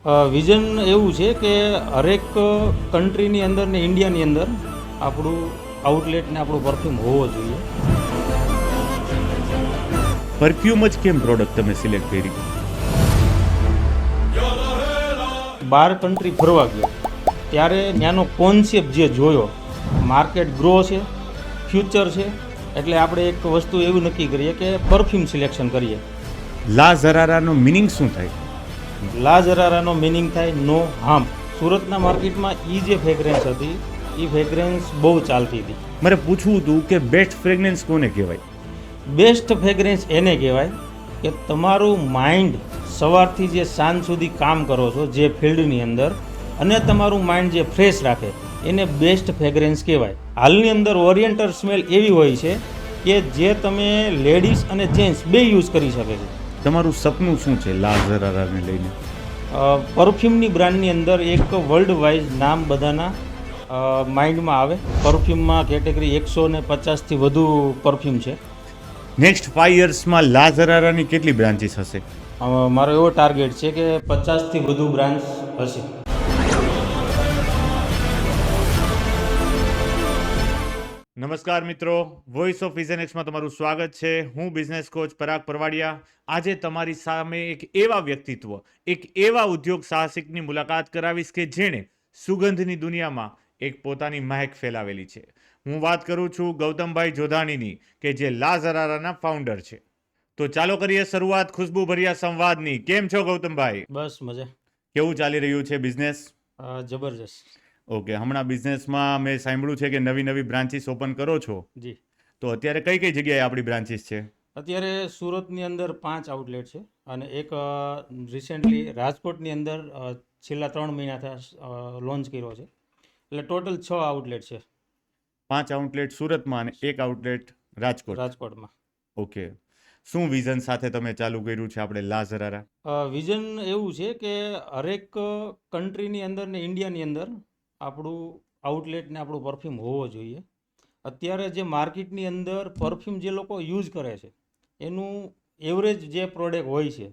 Vision એવું છે કે હરેક કન્ટ્રીની અંદર ને ઇન્ડિયાની અંદર આપણું આઉટલેટ ને આપણું પરફ્યુમ હોવો જોઈએ. પરફ્યુમ જ કેમ પ્રોડક્ટ તમે સિલેક્ટ કરી? 12 કન્ટ્રી ફરવા ગયો ત્યારે ત્યાંનો કોન્સેપ્ટ જે જોયો, માર્કેટ ગ્રો છે, ફ્યુચર છે, એટલે આપણે એક વસ્તુ એવું નક્કી કરીએ કે પરફ્યુમ સિલેક્શન કરીએ. લા ઝરારાનો મિનિંગ શું થાય? લા ઝરારાનો મિનિંગ થાય નો હાર્મ. સુરતના માર્કેટમાં જે ફ્રેગ્રન્સ હતી એ ફ્રેગ્રન્સ બહુ ચાલતી હતી. મારે પૂછવું હતું કે બેસ્ટ ફ્રેગ્રન્સ કોને કહેવાય? બેસ્ટ ફ્રેગ્રન્સ એને કહેવાય કે તમારું માઇન્ડ સવારથી જે સાંજ સુધી કામ કરો છો જે ફિલ્ડની અંદર, અને તમારું માઇન્ડ જે ફ્રેશ રાખે એને બેસ્ટ ફ્રેગ્રન્સ કહેવાય. હાલની અંદર ઓરિએન્ટલ સ્મેલ એવી હોય છે કે જે તમે લેડીઝ અને જેન્ટ્સ બે યુઝ કરી શકે છે. તમારું સપનું શું છે લા ઝરારાને લઈને? પરફ્યુમની બ્રાન્ડની અંદર એક વર્લ્ડ વાઇઝ નામ બધાના માઇન્ડમાં આવે. પરફ્યુમમાં કેટેગરી 150થી વધુ પરફ્યુમ છે. નેક્સ્ટ 5 યર્સમાં લા ઝરારાની કેટલી બ્રાન્ચીસ હશે? મારો એવો ટાર્ગેટ છે કે 50થી વધુ બ્રાન્ચ હશે. નમસ્કાર મિત્રો, વોઇસ ઓફ વિઝન એક્સમાં તમારું સ્વાગત છે. હું બિઝનેસ કોચ પરાગ પરવાડિયા. આજે તમારી સામે એક એવા વ્યક્તિત્વ, એક એવા ઉદ્યોગ સાહસિકની મુલાકાત કરાવીશ કે જેણે સુગંધની દુનિયામાં એક પોતાની મહેક ફેલાવેલી છે. હું વાત કરું છું ગૌતમભાઈ જોધાણીની, કે જે લા ઝરારાના ફાઉન્ડર છે. તો ચાલો કરીએ શરૂઆત ખુશ્બુભર્યા સંવાદની. કેમ છો ગૌતમભાઈ? બસ મજા. કેવું ચાલી રહ્યું છે બિઝનેસ? જબરજસ્ત. ઓકે, હમણાં બિઝનેસમાં મેં સાંભળ્યું છે કે નવી નવી બ્રાન્ચીસ ઓપન કરો છો. જી. તો અત્યારે કઈ કઈ જગ્યાએ આપણી બ્રાન્ચીસ છે? અત્યારે સુરતની અંદર 5 આઉટલેટ છે અને એક રિસેન્ટલી રાજકોટની અંદર છેલ્લા 3 મહિનાથી લોન્ચ કર્યો છે. એટલે ટોટલ 6 આઉટલેટ છે 5 આઉટલેટ સુરતમાં અને એક આઉટલેટ રાજકોટમાં. ઓકે, શું વિઝન સાથે તમે ચાલુ કર્યું છે આપણે લા ઝરારા? વિઝન એવું છે કે હરેક કન્ટ્રીની અંદર ને ઇન્ડિયાની અંદર આપણું આઉટલેટ ને આપણું પરફ્યુમ હોવો જોઈએ. અત્યારે જે માર્કેટની અંદર પરફ્યુમ જે લોકો યુઝ કરે છે એનું એવરેજ જે પ્રોડક્ટ હોય છે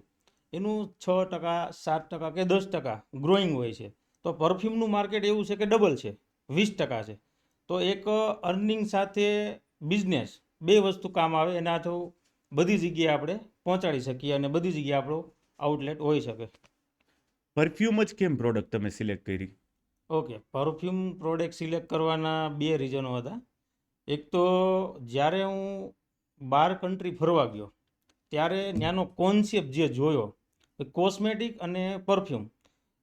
એનું 6%, 7% કે 10% ગ્રોઈંગ હોય છે. તો પરફ્યુમનું માર્કેટ એવું છે કે ડબલ છે, 20% છે. તો એક અર્નિંગ સાથે બિઝનેસ બે વસ્તુ કામ આવે, એના તો બધી જગ્યાએ આપણે પહોંચાડી શકીએ અને બધી જગ્યાએ આપણો આઉટલેટ હોઈ શકે. પરફ્યુમ જ કેમ પ્રોડક્ટ તમે સિલેક્ટ કરી? ઓકે, પરફ્યુમ પ્રોડક્ટ સિલેક્ટ કરવાના 2 રીઝનો હતા. એક તો જ્યારે હું 12 કન્ટ્રી ફરવા ગયો ત્યારે ત્યાંનો કોન્સેપ્ટ જે જોયો, કોસ્મેટિક અને પરફ્યુમ,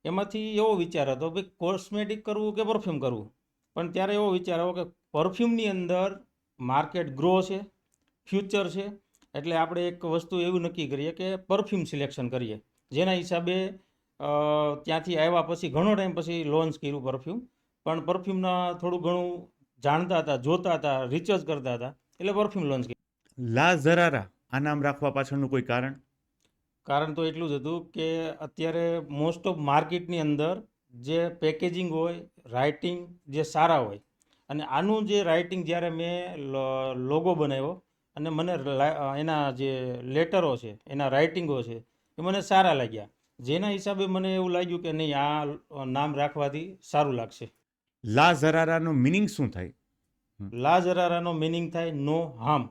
એમાંથી એવો વિચાર હતો કે કોસ્મેટિક કરવું કે પરફ્યુમ કરવું. પણ ત્યારે એવો વિચાર આવ્યો કે પરફ્યુમની અંદર માર્કેટ ગ્રો છે, ફ્યુચર છે, એટલે આપણે એક વસ્તુ એવું નક્કી કરીએ કે પરફ્યુમ સિલેક્શન કરીએ. જેના હિસાબે ત્યાંથી આવ્યા પછી ઘણો ટાઈમ પછી લોન્ચ કર્યું પરફ્યુમ. પણ પરફ્યુમના થોડું ઘણું જાણતા હતા, જોતા હતા, રિસર્ચ કરતા હતા, એટલે પરફ્યુમ લોન્ચ કર્યું. લા ઝરારા આ નામ રાખવા પાછળનું કોઈ કારણ? કારણ તો એટલું જ હતું કે અત્યારે મોસ્ટ ઓફ માર્કેટની અંદર જે પેકેજિંગ હોય, રાઇટિંગ જે સારા હોય, અને આનું જે રાઇટિંગ જ્યારે મેં લોગો બનાવ્યો અને મને એના જે લેટરો છે, એના રાઇટિંગો છે, એ મને સારા લાગ્યા. જેના હિસાબે મને એવું લાગ્યું કે નહીં, આ નામ રાખવાથી સારું લાગશે. લા ઝરારાનો મિનિંગ શું થાય? લા ઝરારાનો મિનિંગ થાય નો હાર્મ,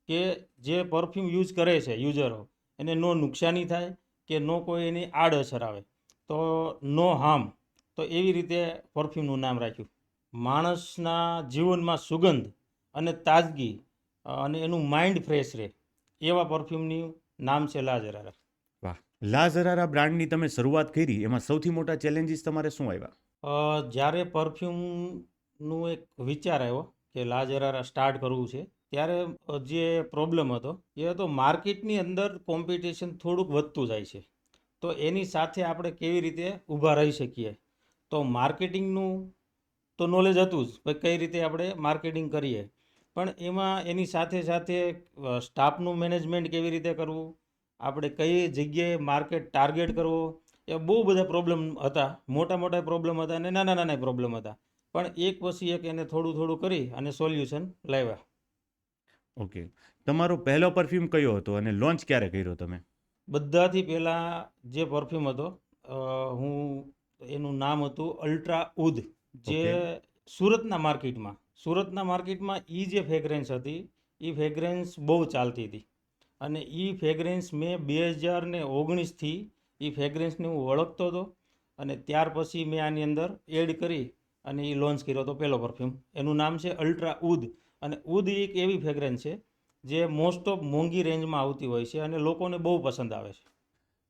કે જે પરફ્યુમ યુઝ કરે છે યુઝરો, એને નો નુકસાની થાય કે નો કોઈ એની આડઅસર આવે. તો નો હાર્મ, તો એવી રીતે પરફ્યુમનું નામ રાખ્યું. માણસના જીવનમાં સુગંધ અને તાજગી અને એનું માઇન્ડ ફ્રેશ રહે એવા પરફ્યુમનું નામ છે લા ઝરારા. વાહ! લા ઝરારા બ્રાન્ડની તમે શરૂઆત કરી, એમાં સૌથી મોટા ચેલેન્જીસ તમારે શું આવ્યા? જ્યારે પરફ્યુમનું એક વિચાર આવ્યો કે લા ઝરારા સ્ટાર્ટ કરવું છે, ત્યારે જે પ્રોબ્લેમ હતો એ હતો માર્કેટની અંદર કોમ્પિટિશન થોડુંક વધતું જાય છે. તો એની સાથે આપણે કેવી રીતે ઊભા રહી શકીએ. તો માર્કેટિંગનું તો નોલેજ હતું જ, ભાઈ કઈ રીતે આપણે માર્કેટિંગ કરીએ, પણ એમાં એની સાથે સાથે સ્ટાફનું મેનેજમેન્ટ કેવી રીતે કરવું, આપણે કઈ જગ્યાએ માર્કેટ ટાર્ગેટ કરવો, એ બહુ બધા પ્રોબ્લેમ હતા. મોટા મોટા પ્રોબ્લેમ હતા અને નાના નાના પ્રોબ્લેમ હતા. પણ એક પછી એક એને થોડું થોડું કરી અને સોલ્યુશન લાવ્યા. ઓકે, તમારો પહેલો પરફ્યુમ કયો હતો અને લોન્ચ ક્યારે કર્યો તમે? બધાથી પહેલાં જે પરફ્યુમ હતો, હું એનું નામ હતું અલ્ટ્રા ઉદ, જે Okay. સુરતના માર્કેટમાં એ જે ફ્રેગ્રન્સ હતી એ ફ્રેગ્રન્સ બહુ ચાલતી હતી. અને એ ફ્રેગ્રન્સ મેં 2019થી એ ફ્રેગ્રન્સને હું ઓળખતો હતો. અને ત્યાર પછી મેં આની અંદર એડ કરી અને એ લોન્ચ કર્યો હતો પહેલો પરફ્યુમ. એનું નામ છે અલ્ટ્રા ઉદ. અને ઉદ એક એવી ફ્રેગ્રન્સ છે જે મોસ્ટ ઓફ મોંઘી રેન્જમાં આવતી હોય છે અને લોકોને બહુ પસંદ આવે છે.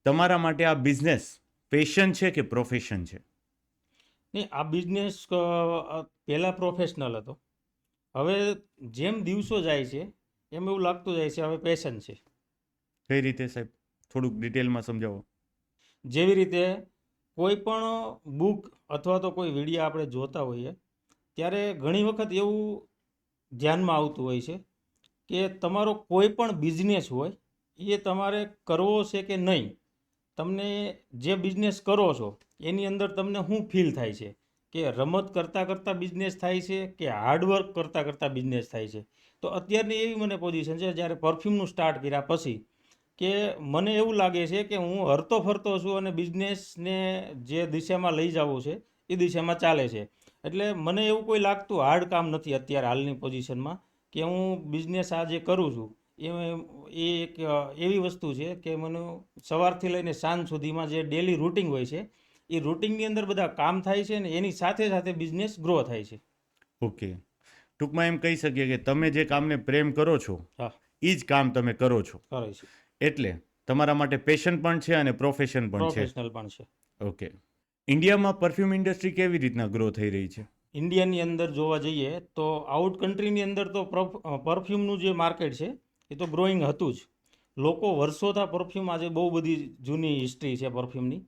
તમારા માટે આ બિઝનેસ પેશન છે કે પ્રોફેશન છે? નહીં, આ બિઝનેસ પહેલાં પ્રોફેશનલ હતો. હવે જેમ દિવસો જાય છે એમ એવું લાગતું જાય છે હવે પેશન છે. કઈ રીતે સાહેબ? થોડુંક ડિટેલમાં સમજાવો. જેવી રીતે કોઈ પણ બુક અથવા તો કોઈ વિડીયો આપણે જોતા હોઈએ ત્યારે ઘણી વખત એવું ધ્યાનમાં આવતું હોય છે કે તમારો કોઈ પણ બિઝનેસ હોય એ તમારે કરવો છે કે નહીં. તમને જે બિઝનેસ કરો છો એની અંદર તમને શું ફીલ થાય છે, કે રમત કરતાં કરતાં બિઝનેસ થાય છે કે હાર્ડવર્ક કરતાં કરતાં બિઝનેસ થાય છે. તો અત્યારની એવી મને પોઝિશન છે જ્યારે પરફ્યુમનું સ્ટાર્ટ કર્યા પછી કે મને એવું લાગે છે કે હું હરતો ફરતો છું અને બિઝનેસને જે દિશામાં લઈ જવું છે એ દિશામાં ચાલે છે. એટલે મને એવું કોઈ લાગતું હાર્ડ કામ નથી અત્યારે હાલની પોઝિશનમાં, કે હું બિઝનેસ આ જે કરું છું એ એક એવી વસ્તુ છે કે મને સવારથી લઈને સાંજ સુધીમાં જે ડેલી રૂટિન હોય છે એ રૂટિનની અંદર બધા કામ થાય છે ને એની સાથે સાથે બિઝનેસ ગ્રો થાય છે. ઓકે, ટૂંકમાં એમ કહી શકીએ કે તમે જે કામને પ્રેમ કરો છો હા, એ જ કામ તમે કરો છો, કરે છે. એટલે તમારા માટે પેશન પણ છે અને પ્રોફેશન પણ છે. પ્રોફેશનલ પણ છે. ઓકે. ઇન્ડિયામાં પરફ્યુમ ઇન્ડસ્ટ્રી કેવી રીતના ગ્રો થઈ રહી છે? ઇન્ડિયાની અંદર જોવા જઈએ તો આઉટ કન્ટ્રીની અંદર તો પરફ્યુમનું જે માર્કેટ છે એ તો ગ્રોઈંગ હતું જ. લોકો વર્ષોથી પરફ્યુમ, આજે બહુ બધી જૂની હિસ્ટ્રી છે પરફ્યુમની.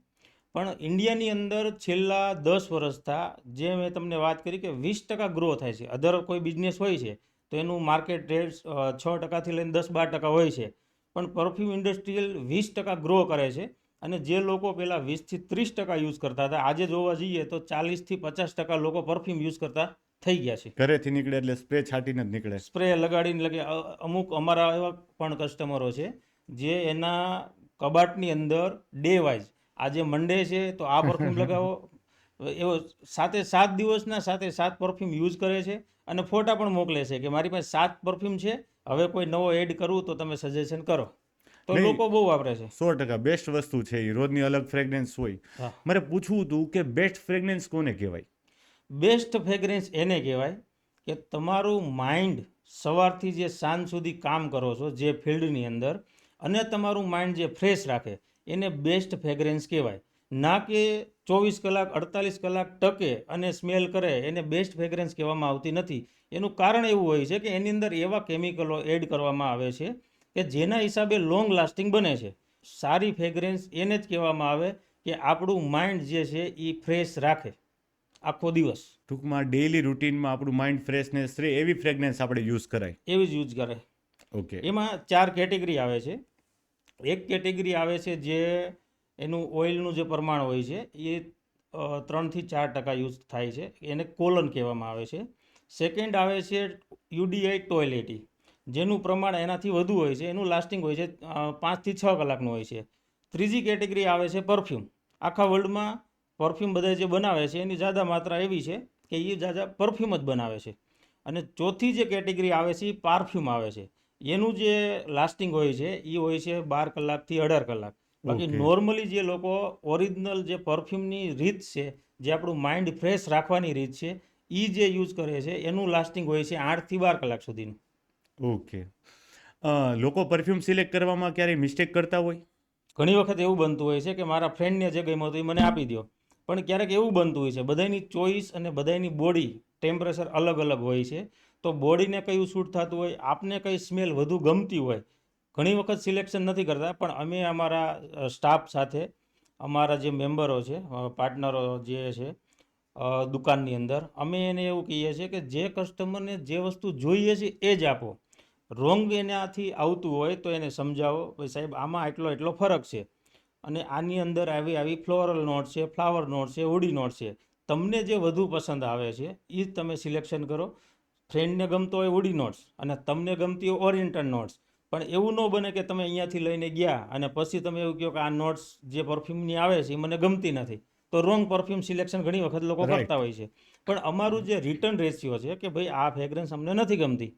પણ ઇન્ડિયાની અંદર છેલ્લા 10 વર્ષથી જે મેં તમને વાત કરી કે 20% ગ્રો થાય છે. અધર કોઈ બિઝનેસ હોય છે તો એનું માર્કેટ રેટ 6%થી લઈને 10-12% હોય છે. પણ પરફ્યુમ ઇન્ડસ્ટ્રીયલ 20% ગ્રો કરે છે. અને જે લોકો પહેલાં 20થી 30% યુઝ કરતા હતા, આજે જોવા જઈએ તો 40થી 50% લોકો પરફ્યુમ યુઝ કરતા થઈ ગયા છે. ઘરેથી નીકળે એટલે સ્પ્રે છાંટીને જ નીકળે. સ્પ્રે લગાડીને લગે. અમુક અમારા એવા પણ કસ્ટમરો છે જે એના કબાટની અંદર ડે વાઇઝ આજે મંડે છે તો આ પરફ્યુમ લગાવો, એવો 7 દિવસના 7 પરફ્યુમ યુઝ કરે છે અને ફોટા પણ મોકલે છે કે મારી પાસે 7 પરફ્યુમ છે, હવે કોઈ નવો એડ કરવું તો તમે સજેશન કરો. તો નહીં, લોકો બહુ વાપરે છે. 100% બેસ્ટ વસ્તુ છે એ. રોજની અલગ ફ્રેગ્રન્સ હોય. હા, મારે પૂછવું હતું કે બેસ્ટ ફ્રેગ્રન્સ કોને કહેવાય? બેસ્ટ ફ્રેગ્રન્સ એને કહેવાય કે તમારું માઇન્ડ સવારથી જે સાંજ સુધી કામ કરો છો જે ફિલ્ડની અંદર, અને તમારું માઇન્ડ જે ફ્રેશ રાખે એને બેસ્ટ ફ્રેગ્રન્સ કહેવાય. ના કે 24 કલાક 48 કલાક ટકે અને સ્મેલ કરે એને બેસ્ટ ફ્રેગ્રન્સ કહેવામાં આવતી નથી. એનું કારણ એવું હોય છે કે એની અંદર એવા કેમિકલો એડ કરવામાં આવે છે કે જેના હિસાબે લોંગ લાસ્ટિંગ બને છે. સારી ફ્રેગ્રન્સ એને જ કહેવામાં આવે કે આપણું માઇન્ડ જે છે એ ફ્રેશ રાખે આખો દિવસ. ટૂંકમાં ડેઇલી રૂટીનમાં આપણું માઇન્ડ ફ્રેશનેસ રહે એવી ફ્રેગ્રન્સ આપણે યુઝ કરાય. એવી જ યુઝ કરે. ઓકે. એમાં 4 કેટેગરી આવે છે. એક કેટેગરી આવે છે જે એનું ઓઇલનું જે પ્રમાણ હોય છે એ 3થી 4% યુઝ થાય છે, એને કોલન કહેવામાં આવે છે. સેકન્ડ આવે છે યુડીઆઈ ટોયલેટી, જેનું પ્રમાણ એનાથી વધુ હોય છે, એનું લાસ્ટિંગ હોય છે 5થી 6 કલાકનું હોય છે. ત્રીજી કેટેગરી આવે છે પરફ્યુમ. આખા વર્લ્ડમાં પરફ્યુમ બધા જે બનાવે છે એની જ્યાદા માત્રા એવી છે કે એ જ્યાદા પરફ્યુમ જ બનાવે છે. અને ચોથી જે કેટેગરી આવે છે એ પારફ્યુમ આવે છે. એનું જે લાસ્ટિંગ હોય છે એ હોય છે 12 કલાકથી 18 કલાક. બાકી Okay. નોર્મલી જે લોકો ઓરિજિનલ જે પરફ્યુમની રીત છે, જે આપણું માઇન્ડ ફ્રેશ રાખવાની રીત છે, એ જે યુઝ કરે છે એનું લાસ્ટિંગ હોય છે 8થી 12 કલાક સુધીનું. ઓકે. લોકો પરફ્યુમ સિલેક્ટ કરવામાં ક્યારેય મિસ્ટેક કરતા હોય? ઘણી વખત એવું બનતું હોય છે કે મારા ફ્રેન્ડને જે ગમ્યું હતું એ મને આપી દો. પણ ક્યારેક એવું બનતું હોય છે, બધાની ચોઈસ અને બધાની બોડી ટેમ્પરેચર અલગ અલગ હોય છે. તો બોડીને કયું સૂટ થતું હોય, આપને કઈ સ્મેલ વધુ ગમતી હોય, ઘણી વખત સિલેક્શન નથી કરતા. પણ અમે અમારા સ્ટાફ સાથે, અમારા જે મેમ્બરો છે, પાર્ટનરો જે છે દુકાનની અંદર, અમે એને એવું કહીએ છીએ કે જે કસ્ટમરને જે વસ્તુ જોઈએ છે એ જ આપો. રોંગ એનાથી આવતું હોય તો એને સમજાવો, ભાઈ સાહેબ આમાં એટલો ફરક છે અને આની અંદર આવી ફ્લોરલ નોટ છે, ફ્લાવર નોટ છે, વુડી નોટ છે, તમને જે વધુ પસંદ આવે છે એ જ તમે સિલેક્શન કરો. ફ્રેન્ડને ગમતો હોય વુડી નોટ્સ અને તમને ગમતી હોય ઓરિએન્ટલ નોટ્સ. પણ એવું ન બને કે તમે અહીંયાથી લઈને ગયા અને પછી તમે એવું કહો કે આ નોટ્સ જે પરફ્યુમની આવે છે એ મને ગમતી નથી, તો રોંગ પરફ્યુમ સિલેક્શન ઘણી વખત લોકો Right. કરતા હોય છે. પણ અમારું જે રિટર્ન રેશિયો છે કે ભાઈ આ ફ્રેગ્રન્સ અમને નથી ગમતી,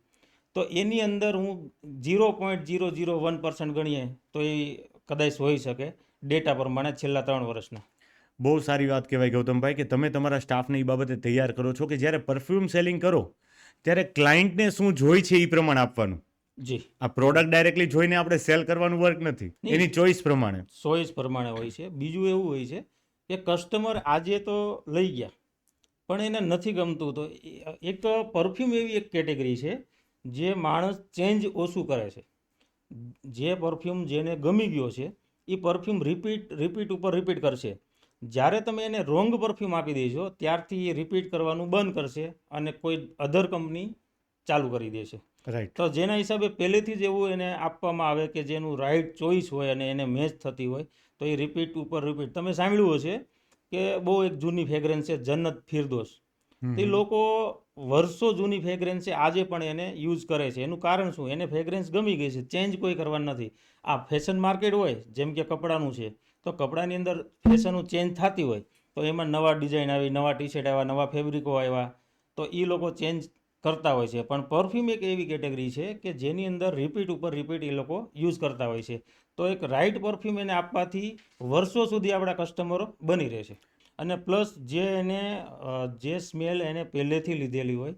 તો એની અંદર હું 0.001% ગણીએ તો એ કદાચ હોઈ શકે ડેટા પ્રમાણે છેલ્લા 3 વર્ષના. બહુ સારી વાત કહેવાય ગૌતમભાઈ કે તમે તમારા સ્ટાફને એ બાબતે તૈયાર કરો છો કે જ્યારે પરફ્યુમ સેલિંગ કરો ત્યારે ક્લાયન્ટને શું જોઈ છે એ પ્રમાણે આપવાનું. જી, આ પ્રોડક્ટ ડાયરેક્ટલી જોઈને આપણે સેલ કરવાનું વર્ક નથી, નહીં. એની ચોઈસ પ્રમાણે. ચોઈસ પ્રમાણે હોય છે. બીજું એવું હોય છે કે કસ્ટમર આજે તો લઈ ગયા પણ એને નથી ગમતું, તો એક પરફ્યુમ એવી એક કેટેગરી છે જે માણસ ચેન્જ ઓછું કરે છે. જે પરફ્યુમ જેને ગમી ગયો છે એ પરફ્યુમ રિપીટ ઉપર રિપીટ કરશે. જ્યારે તમે એને રોંગ પરફ્યુમ આપી દેશો ત્યારથી એ રિપીટ કરવાનું બંધ કરશે અને કોઈ અધર કંપની ચાલુ કરી દેશે. રાઈટ. તો જેના હિસાબે પહેલેથી જ એવું એને આપવામાં આવે કે જેનું રાઈટ ચોઈસ હોય અને એને મેચ થતી હોય તો એ રિપીટ ઉપર રિપીટ. તમે સાંભળ્યું હશે કે બહુ એક જૂની ફ્રેગ્રન્સ છે જન્નત ફિરદોસ. તે લોકો વર્ષો જૂની ફ્રેગ્રન્સ છે આજે પણ એને યુઝ કરે છે. એનું કારણ શું? એને ફ્રેગ્રન્સ ગમી ગઈ છે, ચેન્જ કોઈ કરવાનું નથી. આ ફેશન માર્કેટ હોય જેમ કે કપડાનું છે, તો કપડાની અંદર ફેશનો ચેન્જ થતી હોય તો એમાં નવા ડિઝાઇન આવી, નવા ટી શર્ટ આવ્યા, નવા ફેબ્રિકો આવ્યા, તો એ લોકો ચેન્જ કરતા હોય છે. પણ પરફ્યુમ એક એવી કેટેગરી છે કે જેની અંદર રિપીટ ઉપર રિપીટ એ લોકો યુઝ કરતા હોય છે. તો એક રાઈટ પરફ્યુમ એને આપવાથી વર્ષો સુધી આપણા કસ્ટમરો બની રહે છે. અને પ્લસ જે એને જે સ્મેલ એને પહેલેથી લીધેલી હોય,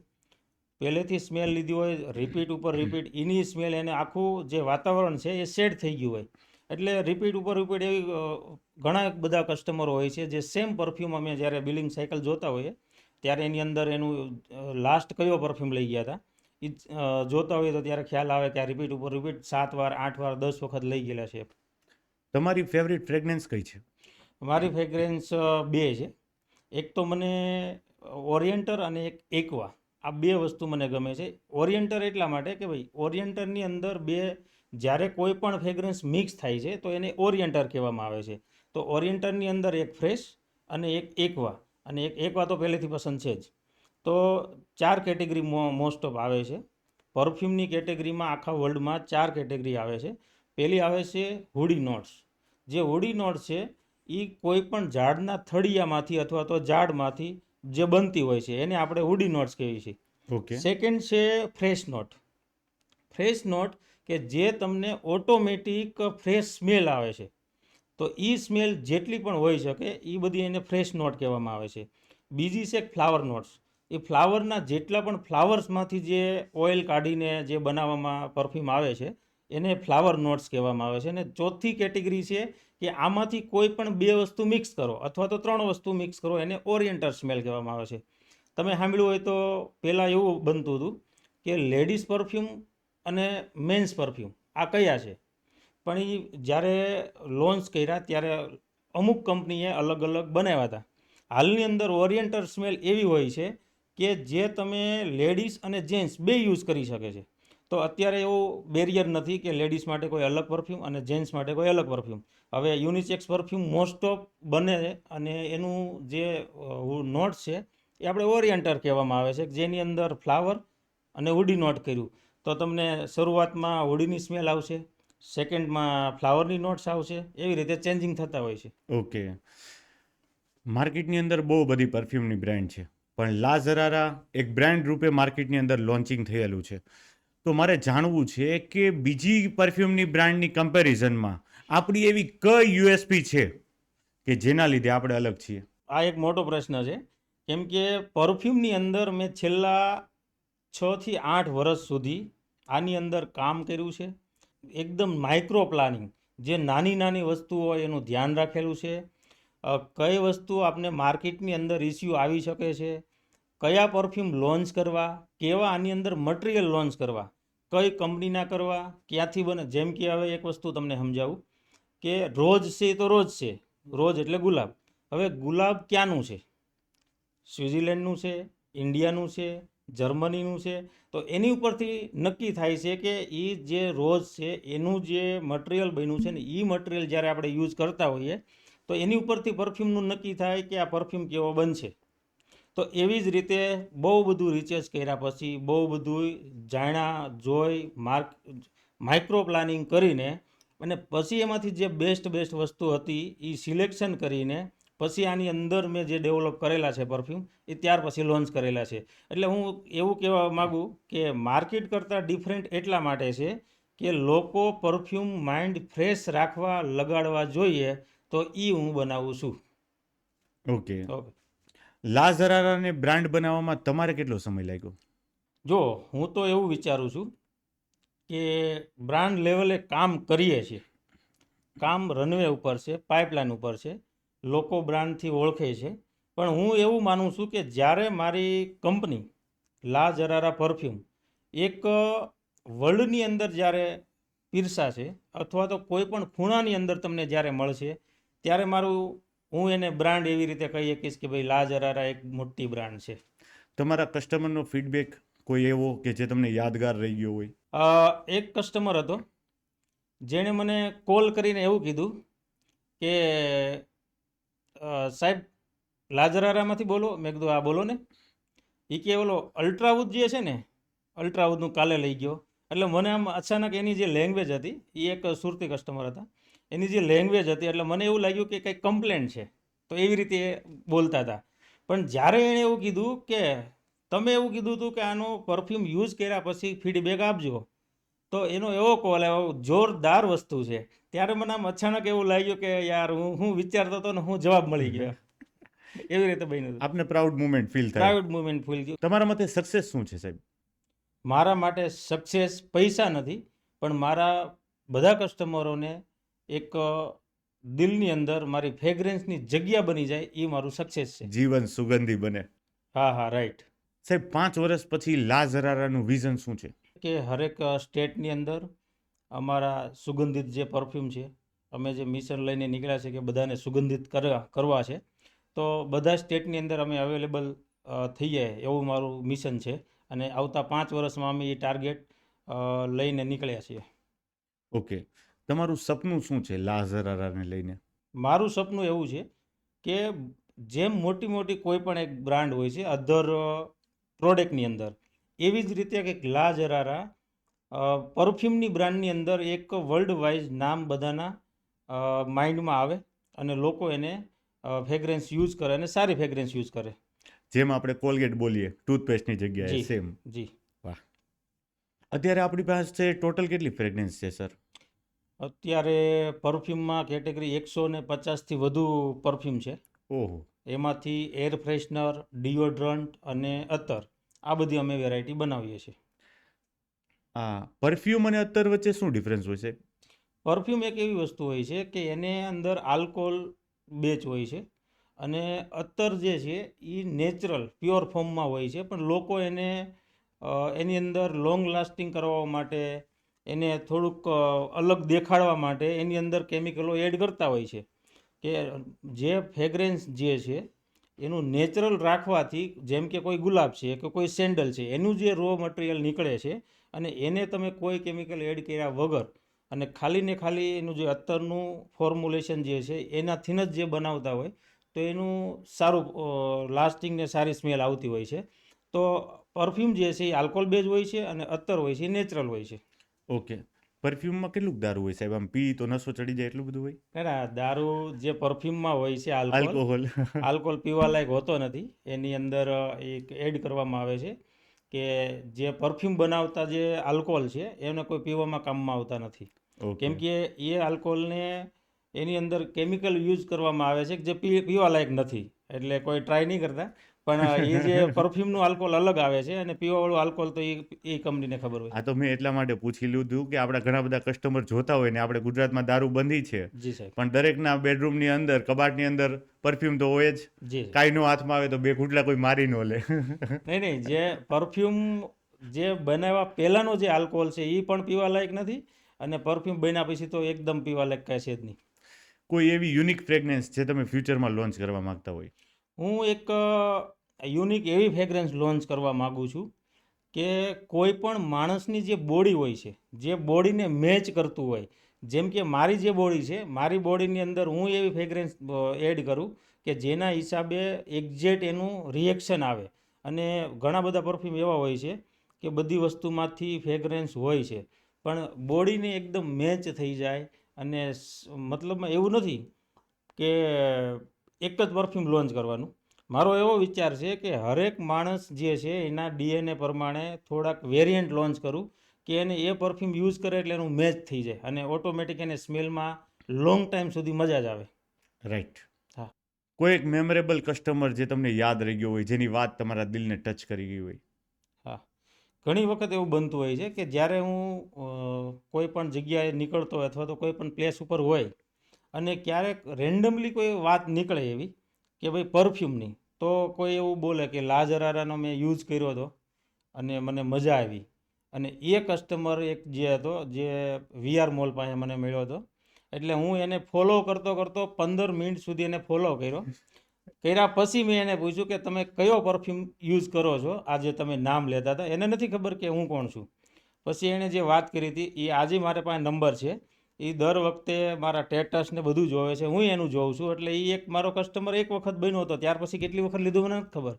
પહેલેથી સ્મેલ લીધી હોય રિપીટ ઉપર રિપીટ, એની સ્મેલ એને આખું જે વાતાવરણ છે એ સેટ થઈ ગયું હોય એટલે રિપીટ ઉપર રિપીટ એવી ઘણા બધા કસ્ટમરો હોય છે જે સેમ પરફ્યુમ અમે જ્યારે બિલિંગ સાયકલ જોતા હોઈએ ત્યારે એની અંદર એનું લાસ્ટ કયો પરફ્યુમ લઈ ગયા હતા એ જોતા હોઈએ તો ત્યારે ખ્યાલ આવે કે આ રિપીટ ઉપર રિપીટ 7 વાર 8 વાર 10 વખત લઈ ગયેલા છે. તમારી ફેવરિટ ફ્રેગ્રન્સ કઈ છે? મારી ફ્રેગ્રન્સ 2 છે. એક તો મને ઓરિએન્ટર અને એક એકવા, આ 2 વસ્તુ મને ગમે છે. ઓરિએન્ટર એટલા માટે કે ભાઈ ઓરિએન્ટરની અંદર જ્યારે કોઈ પણ ફ્રેગ્રન્સ મિક્સ થાય છે તો એને ઓરિએન્ટર કહેવામાં આવે છે. તો ઓરિએન્ટરની અંદર એક ફ્રેશ અને એક એકવા, અને એક એકવા તો પહેલેથી પસંદ છે જ. તો 4 કેટેગરી મોસ્ટ ઓફ આવે છે. પરફ્યુમની કેટેગરીમાં આખા વર્લ્ડમાં 4 કેટેગરી આવે છે. પહેલી આવે છે હુડી નોટ્સ. જે હુડી નોટ્સ છે એ કોઈ પણ ઝાડના થળિયામાંથી અથવા તો ઝાડમાંથી જે બનતી હોય છે એને આપણે હુડી નોટ્સ કહીએ છીએ. ઓકે. સેકન્ડ છે ફ્રેશ નોટ. ફ્રેશ નોટ કે જે તમને ઓટોમેટિક ફ્રેશ સ્મેલ આવે છે, તો એ સ્મેલ જેટલી પણ હોઈ શકે એ બધી એને ફ્રેશ નોટ કહેવામાં આવે છે. બીજી છે ફ્લાવર નોટ્સ. એ ફ્લાવરના જેટલા પણ ફ્લાવર્સમાંથી જે ઓઇલ કાઢીને જે બનાવવામાં પરફ્યુમ આવે છે એને ફ્લાવર નોટ્સ કહેવામાં આવે છે. અને ચોથી કેટેગરી છે કે આમાંથી કોઈ પણ 2 વસ્તુ મિક્સ કરો અથવા તો 3 વસ્તુ મિક્સ કરો એને ઓરિએન્ટર સ્મેલ કહેવામાં આવે છે. તમે સાંભળ્યું હોય તો પહેલાં એવું બનતું હતું કે લેડીઝ પરફ્યુમ અને મેન્સ પરફ્યુમ આ કયા છે, પણ એ જ્યારે લોન્ચ કર્યા ત્યારે અમુક કંપનીએ અલગ અલગ બનાવ્યા હતા. હાલની અંદર ઓરિએન્ટર સ્મેલ એવી હોય છે કે જે તમે લેડીઝ અને જેન્ટ્સ 2 યુઝ કરી શકે છે. તો અત્યારે એવું બેરિયર નથી કે લેડીઝ માટે કોઈ અલગ પરફ્યુમ અને જેન્ટ્સ માટે કોઈ અલગ પરફ્યુમ. હવે યુનિસેક્સ પરફ્યુમ મોસ્ટ ઓફ બને અને એનું જે નોટ્સ છે એ આપણે ઓરિએન્ટર કહેવામાં આવે છે, જેની અંદર ફ્લાવર અને હુડી નોટ કર્યું તો તમને શરૂઆતમાં હુડીની સ્મેલ આવશે, સેકન્ડમાં ફ્લાવરની નોટ્સ આવશે, એવી રીતે ચેન્જિંગ થતા હોય છે. ઓકે. માર્કેટની અંદર બહુ બધી પરફ્યુમની બ્રાન્ડ છે, પણ લા ઝરારા એક બ્રાન્ડ રૂપે માર્કેટની અંદર લોન્ચિંગ થયેલું છે. તો મારે જાણવું છે કે બીજી પરફ્યુમની બ્રાન્ડની કમ્પેરિઝનમાં આપણી એવી કઈ યુએસપી છે કે જેના લીધે આપણે અલગ છીએ? આ એક મોટો પ્રશ્ન છે, કેમ કે પરફ્યુમની અંદર મેં છેલ્લા 6 થી 8 વર્ષ સુધી આની અંદર કામ કર્યું છે. એકદમ માઇક્રો પ્લાનિંગ, જે નાની નાની વસ્તુઓ હોય એનું ધ્યાન રાખેલું છે. કઈ વસ્તુ આપને માર્કેટની અંદર ઇસ્યુ આવી શકે છે, કયા પરફ્યુમ લોન્ચ કરવા, કેવા આની અંદર મટીરિયલ લોન્ચ કરવા, કઈ કંપનીના કરવા, ક્યાંથી બને. જેમ કે હવે એક વસ્તુ તમને સમજાવું કે રોજ છે તો રોજ છે, રોજ એટલે ગુલાબ. હવે ગુલાબ ક્યાંનું છે? સ્વિટ્ઝરલેન્ડનું છે, ઇન્ડિયાનું છે, જર્મનીનું છે. તો એની ઉપરથી નક્કી થાય છે કે એ જે રોજ છે એનું જે મટીરિયલ બન્યું છે ને એ મટીરિયલ જ્યારે આપણે યુઝ કરતા હોઈએ તો એની ઉપરથી પરફ્યુમનું નક્કી થાય કે આ પરફ્યુમ કેવો બનશે. તો એવી જ રીતે બહુ બધું રિસર્ચ કર્યા પછી, બહુ બધું જાણ્યા જોઈ માઇક્રો પ્લાનિંગ કરીને અને પછી એમાંથી જે બેસ્ટ વસ્તુ હતી એ સિલેક્શન કરીને પછી આની અંદર મેં જે ડેવલપ કરેલા છે પરફ્યુમ એ ત્યાર પછી લોન્ચ કરેલા છે. એટલે હું એવું કહેવા માગું કે માર્કેટ કરતાં ડિફરન્ટ એટલા માટે છે કે લોકો પરફ્યુમ માઇન્ડ ફ્રેશ રાખવા લગાડવા જોઈએ, તો એ હું બનાવું છું. ઓકે. ઓકે. લા ઝરારાને બ્રાન્ડ બનાવવામાં તમારે કેટલો સમય લાગ્યો? જો હું તો એવું વિચારું છું કે બ્રાન્ડ લેવલે કામ કરીએ છીએ, કામ રનવે ઉપર છે, પાઇપલાઇન ઉપર છે, લોકો બ્રાન્ડથી ઓળખે છે. પણ હું એવું માનું છું કે જ્યારે મારી કંપની લા ઝરારા પરફ્યુમ એક વર્લ્ડની અંદર જ્યારે પીરસાશે અથવા તો કોઈ પણ ખૂણાની અંદર તમને જ્યારે મળશે, ત્યારે હું એને બ્રાન્ડ એવી રીતે કહી શકીશ કે ભાઈ લા ઝરારા એક મોટી બ્રાન્ડ છે. તમારા કસ્ટમરનો ફીડબેક કોઈ એવો કે જે તમને યાદગાર રહી ગયો હોય? એક કસ્ટમર હતો જેણે મને કોલ કરીને એવું કીધું કે સાહેબ લા ઝરારામાંથી બોલો? મેં કીધું હા બોલો ને. એ કે ઓલો અલ્ટ્રાવુડ જે છે ને, અલ્ટ્રાવુડનું કાલે લઈ ગયો. એટલે મને આમ અચાનક એની જે લેંગ્વેજ હતી, એ એક સુરતી કસ્ટમર હતા, એની જે લેંગ્વેજ હતી એટલે મને એવું લાગ્યું કે કંઈક કમ્પ્લેન્ટ છે, તો એવી રીતે એ બોલતા હતા. પણ જ્યારે એણે એવું કીધું કે તમે એવું કીધું હતું કે આનો પરફ્યુમ યુઝ કર્યા પછી ફીડબેક આપજો, તો એનો એવો કોલ આવ્યો, જોરદાર વસ્તુ છે. ત્યારે મને આમ અચાનક એવું લાગ્યું કે યાર હું વિચારતો હતો ને હું જવાબ મળી ગયો. એવી રીતે બન્યું. આપને પ્રાઉડ મુમેન્ટ ફીલ થાય? પ્રાઇવેટ મુવમેન્ટ ફૂલ થયું. તમારા મતે સક્સેસ શું છે સાહેબ? મારા માટે સક્સેસ પૈસા નથી, પણ મારા બધા કસ્ટમરોને એક દિલની અંદર મારી ફ્રેગ્રન્સની જગ્યા બની જાય, એ મારું સક્સેસ છે. જીવન સુગંધી બને. હા હા, રાઈટ. સાહેબ 5 વર્ષ પછી લા ઝરારાનું વિઝન શું છે? કે હરેક સ્ટેટની અંદર અમારા સુગંધિત જે પરફ્યુમ છે, અમે જે મિશન લઈને નીકળ્યા છે કે બધાને સુગંધિત કરવા છે, તો બધા સ્ટેટની અંદર અમે અવેલેબલ થઈ જાય એવું મારું મિશન છે. અને આવતા 5 વર્ષમાં અમે એ ટાર્ગેટ લઈને નીકળ્યા છીએ. ઓકે. તમારું સપનું શું છે લા ઝરારાને લઈને? મારું સપનું એવું છે કે જેમ મોટી મોટી કોઈ પણ એક બ્રાન્ડ હોય છે અધર પ્રોડક્ટની અંદર, એવી જ રીતે કંઈક લા ઝરારા પરફ્યુમની બ્રાન્ડની અંદર એક વર્લ્ડ વાઇઝ નામ બધાના માઇન્ડમાં આવે અને લોકો એને ફ્રેગ્રન્સ યુઝ કરે અને સારી ફ્રેગ્રન્સ યુઝ કરે. જેમ આપણે કોલગેટ બોલીએ ટૂથપેસ્ટની જગ્યાએ, જી સેમ. જી. અત્યારે આપણી પાસે ટોટલ કેટલી ફ્રેગ્રન્સ છે સર? અત્યારે પરફ્યુમમાં કેટેગરી 150થી વધુ પરફ્યુમ છે. ઓહો. એમાંથી એર ફ્રેશનર, ડિયોડ્રન્ટ અને અત્તર, આ બધી અમે વેરાયટી બનાવીએ છીએ. હા, પરફ્યુમ અને અત્તર વચ્ચે શું ડિફરન્સ હોય છે? પરફ્યુમ એક એવી વસ્તુ હોય છે કે એને અંદર આલ્કોહોલ બેચ હોય છે, અને અત્તર જે છે એ નેચરલ પ્યોર ફોર્મમાં હોય છે, પણ લોકો એને એની અંદર લોંગ લાસ્ટિંગ કરવા માટે, એને થોડુંક અલગ દેખાડવા માટે એની અંદર કેમિકલો એડ કરતા હોય છે. કે જે ફ્રેગ્રન્સ જે છે એનું નેચરલ રાખવાથી, જેમ કે કોઈ ગુલાબ છે કે કોઈ સેન્ડલ છે, એનું જે રો મટીરિયલ નીકળે છે અને એને તમે કોઈ કેમિકલ એડ કર્યા વગર અને ખાલી ને ખાલી એનું જે અત્તરનું ફોર્મ્યુલેશન જે છે એનાથી જ જે બનાવતા હોય, તો એનું સારું લાસ્ટિંગ ને સારી સ્મેલ આવતી હોય છે. તો પરફ્યુમ જે છે એ આલ્કોહોલ બેઝ હોય છે અને અત્તર હોય છે એ નેચરલ હોય છે. ઓકે. પરફ્યુમમાં કેટલું દારૂ હોય સાહેબ? આમ પી તો નશો ચડી જાય એટલું બધું હોય? ના, દારૂ જે પરફ્યુમમાં હોય છે આલ્કોહોલ. આલ્કોહોલ પીવા લાયક હોતો નથી. એની અંદર એક એડ કરવામાં આવે છે કે જે પરફ્યુમ બનાવતા જે આલ્કોહોલ છે એને કોઈ પીવામાં કામમાં આવતા નથી. કેમ કે એ આલ્કોહોલને એની અંદર કેમિકલ યુઝ કરવામાં આવે છે જે પીવા લાયક નથી. એટલે કોઈ ટ્રાય નહીં કરતા, પણ એ જે પરફ્યુમનું આલ્કોહોલ અલગ આવે છે અને પીવાવાળું આલ્કોહોલ તો એ કંપનીને ખબર હોય. આ તો મેં એટલા માટે પૂછી લીધું કે આપણા ઘણા બધા કસ્ટમર જોતા હોય ને, આપણે ગુજરાતમાં દારૂ બંધી છે, જી સાહેબ. પણ દરેકના બેડરૂમની અંદર, કબાટની અંદર પરફ્યુમ તો હોય જ. જી. કાંઈનો હાથમાં આવે તો બે ઘૂંટલા કોઈ મારી ન લે. નહીં, જે પરફ્યુમ જે બનાવવા પહેલાંનો જે આલ્કોહોલ છે એ પણ પીવા લાયક નથી, અને પરફ્યુમ બન્યા પછી તો એકદમ પીવા લાયક કાંઈ છે જ નહીં. કોઈ એવી યુનિક ફ્રેગ્રન્સ જે તમે ફ્યુચરમાં લોન્ચ કરવા માંગતા હોય? હું એક યુનિક એવી ફ્રેગ્રન્સ લોન્ચ કરવા માગું છું કે કોઈ પણ માણસની જે બોડી હોય છે, જે બોડીને મેચ કરતું હોય, જેમ કે મારી જે બોડી છે, મારી બોડીની અંદર હું એવી ફ્રેગ્રન્સ એડ કરું કે જેના હિસાબે એક્ઝેક્ટ એનું રિએક્શન આવે. અને ઘણા બધા પરફ્યુમ એવા હોય છે કે બધી વસ્તુમાંથી ફ્રેગ્રન્સ હોય છે, પણ બોડીને એકદમ મેચ થઈ જાય. અને મતલબમાં એવું નથી કે એક જ પરફ્યુમ લોન્ચ કરવાનું. મારો એવો વિચાર છે કે હરેક માણસ જે છે એના ડીએનએ પ્રમાણે થોડાક વેરિયન્ટ લોન્ચ કરું કે એને એ પરફ્યુમ યુઝ કરે એટલે એનું મેચ થઈ જાય અને ઓટોમેટિક એને સ્મેલમાં લોંગ ટાઈમ સુધી મજા જ આવે. રાઈટ. હા. કોઈ એક મેમરેબલ કસ્ટમર જે તમને યાદ રહી ગયો હોય, જેની વાત તમારા દિલને ટચ કરી ગઈ હોય? હા, ઘણી વખત એવું બનતું હોય છે કે જ્યારે હું કોઈ પણ જગ્યાએ નીકળતો હોય અથવા તો કોઈ પણ પ્લેસ ઉપર હોય અને ક્યારેક રેન્ડમલી કોઈ વાત નીકળે એવી કે ભાઈ પરફ્યુમની, તો કોઈ એવું બોલે કે લાજરારાનો મેં યુઝ કર્યો હતો અને મને મજા આવી. અને એ કસ્ટમર એક જે હતો જે વીઆર મોલ પાસે મને મળ્યો હતો, એટલે હું એને ફોલો કરતો કરતો 15 મિનિટ સુધી એને ફોલો કર્યા પછી મેં એને પૂછ્યું કે તમે કયો પરફ્યુમ યુઝ કરો છો, આજે તમે નામ લેતા હતા. એને નથી ખબર કે હું કોણ છું. પછી એણે જે વાત કરી હતી એ આજે મારા પાસે નંબર છે. એ દર વખતે મારા સ્ટેટસ ને બધું જોવે છે, હું એનું જોઉં છું. એટલે એ એક મારો કસ્ટમર એક વખત બન્યો હતો, ત્યાર પછી કેટલી વખત લીધું મને નથી ખબર,